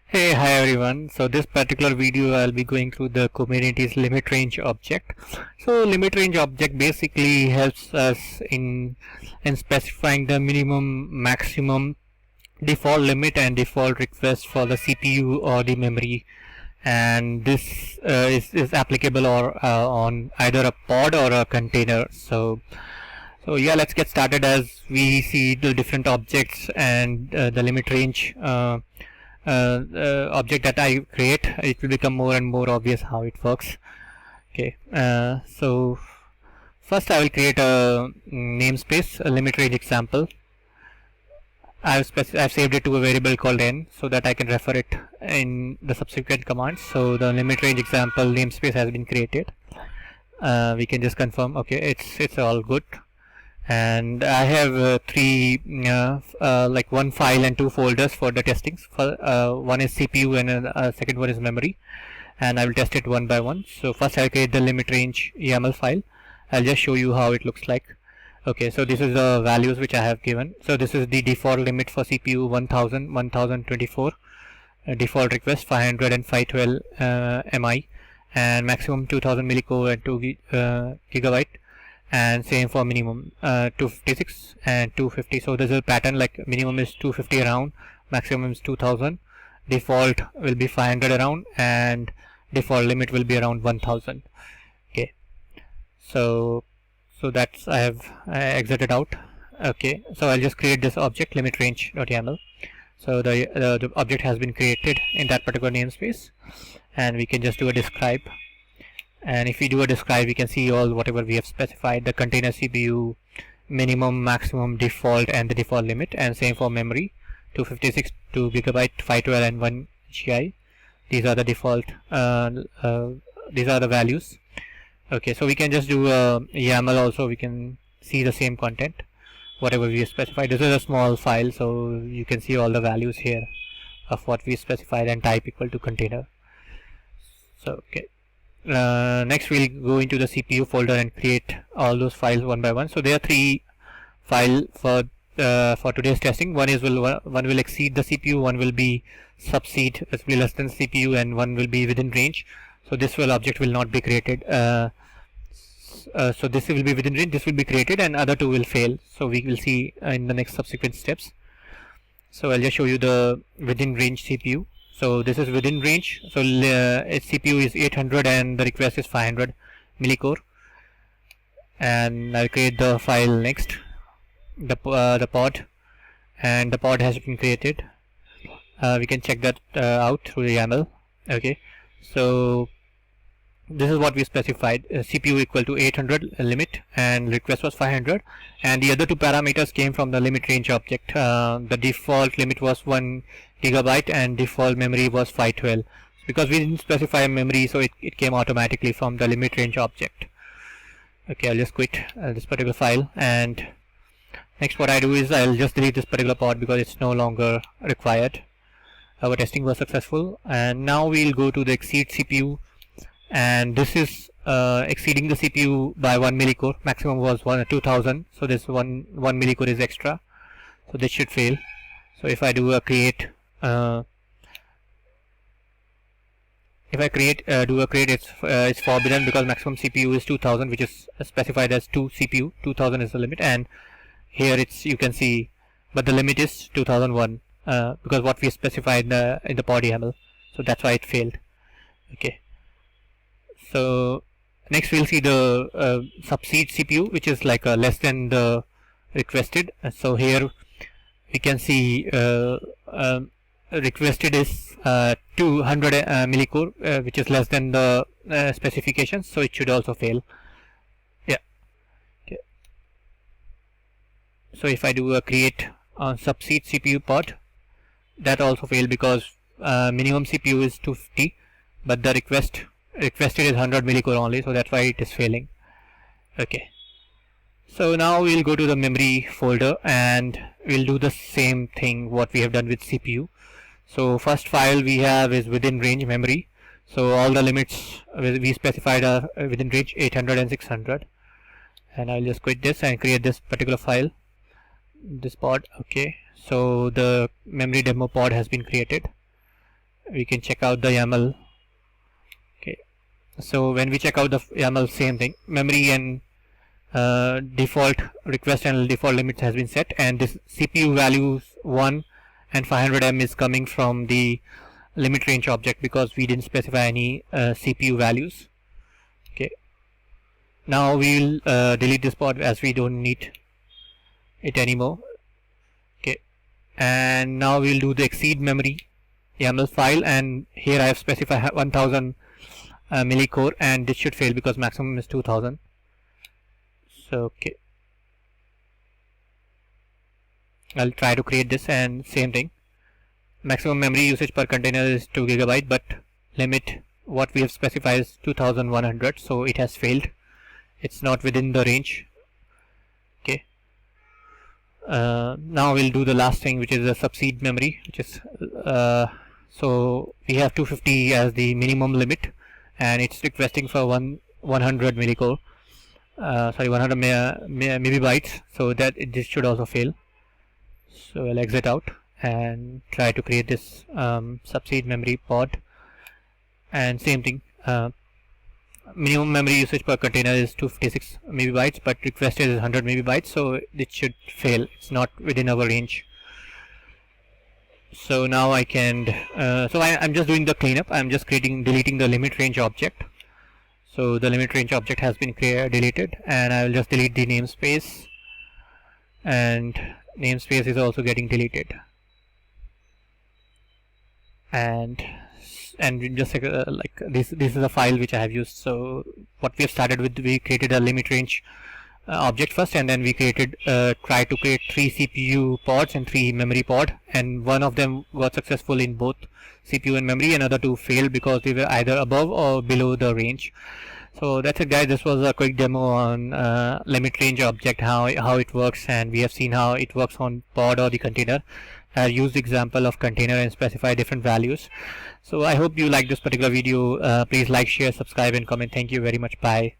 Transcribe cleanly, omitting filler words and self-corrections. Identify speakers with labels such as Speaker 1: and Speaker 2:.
Speaker 1: Hey, hi everyone. So this particular video I'll be going through the Kubernetes LimitRange object. So LimitRange object basically helps us in specifying the minimum, maximum, default limit and default request for the CPU or the memory, and this is applicable or on either a pod or a container. So yeah, let's get started as we see the different objects and the limit range object that I create. It will become more and more obvious how it works. Okay, so first I will create a namespace, a limit range example. I've saved it to a variable called n so that I can refer it in the subsequent commands. So the limit range example namespace has been created. We can just confirm. Okay, it's all good. And I have three like one file and two folders for the testings. One is CPU and second one is memory, and I will test it one by one. So first I'll create the limit range YAML file. I'll just show you how it looks like. Okay, so this is the values which I have given. So this is the default limit for CPU 1000, 1024, default request 500 and 512 MI, and maximum 2000 millicore and 2 gigabyte, and same for minimum 256 and 250. So this is a pattern, like minimum is 250 around, maximum is 2000, default will be 500 around, and default limit will be around 1000. Okay, so that's I have exited out. Okay, so I'll just create this object limitrange.yaml. So the object has been created in that particular namespace, and we can just do a describe. And if we do a describe, we can see all whatever we have specified: the container CPU, minimum, maximum, default, and the default limit, and same for memory: 256, 2 gigabyte, 512, and 1 GI. These are the default. These are the values. Okay, so we can just do a YAML also. We can see the same content, whatever we have specified. This is a small file, so you can see all the values here of what we specified, and type equal to container. So okay. Next we'll go into the CPU folder and create all those files one by one. So there are three files for today's testing. One will exceed the CPU, one will be subseed, it will be less than CPU, and one will be within range. So this object will not be created. So this will be within range, this will be created, and other two will fail. So we will see in the next subsequent steps. So I'll just show you the within range CPU. So this is within range. So its CPU is 800 and the request is 500 millicore. And I'll create the file next, the pod, and the pod has been created. We can check that out through the YAML. Okay, so this is what we specified: CPU equal to 800 limit, and request was 500, and the other two parameters came from the limit range object. The default limit was 1 gigabyte and default memory was 512. Because we didn't specify memory, so it came automatically from the limit range object. Okay, I'll just quit this particular file, and next what I do is I'll just delete this particular pod because it's no longer required. Our testing was successful, and now we'll go to the exceed CPU, and this is exceeding the CPU by 1 millicore. Maximum was 2000, so this one millicore is extra, so this should fail. So if I do a create, it's forbidden because maximum CPU is 2000, which is specified as 2 CPU. 2000 is the limit, and here you can see, but the limit is 2001 because what we specified in the pod YAML. So that's why it failed. Okay. So next we'll see the subseed CPU, which is like less than the requested. So here we can see requested is 200 millicore, which is less than the specifications, so it should also fail. Yeah. Okay. So if I do a create on subseed CPU pod, that also failed because minimum CPU is 250, but the requested is 100 millicore only, so that's why it is failing. Okay, so now we'll go to the memory folder and we'll do the same thing what we have done with CPU. So first file we have is within range memory. So all the limits we specified are within range 800 and 600, and I'll just quit this and create this particular file, this pod. Okay, so the memory demo pod has been created. we can check out the YAML. Okay, so when we check out the YAML, same thing, memory and default request and default limits has been set, and this CPU values 1 and 500M is coming from the limit range object because we didn't specify any CPU values. Okay, now we will delete this pod as we don't need it anymore. Okay, and now we'll do the exceed memory YAML file, and here I have specified 1000 millicore, and this should fail because maximum is 2000. So okay, I'll try to create this, and same thing, maximum memory usage per container is 2 GB, but limit what we have specified is 2100, so it has failed. It's not within the range. Okay, now we'll do the last thing, which is the subseed memory, which is so we have 250 as the minimum limit, and it's requesting for 100 millicore. 100 megabytes, so that this should also fail. So I'll exit out and try to create this subseed memory pod, and same thing, minimum memory usage per container is 256 megabytes, but requested is 100 megabytes, so it should fail. It's not within our range. So now I can I'm just doing the cleanup. I'm just deleting the limit range object. So the limit range object has been deleted, and I will just delete the namespace, and namespace is also getting deleted. And just like this is a file which I have used. So what we have started with, we created a limit range object first, and then we created tried to create 3 CPU pods and 3 memory pod, and one of them got successful in both CPU and memory, and other 2 failed because they were either above or below the range. So that's it, guys. This was a quick demo on limit range object, how it works, and we have seen how it works on pod or the container. I used example of container and specify different values. So I hope you like this particular video. Please like, share, subscribe, and comment. Thank you very much. Bye.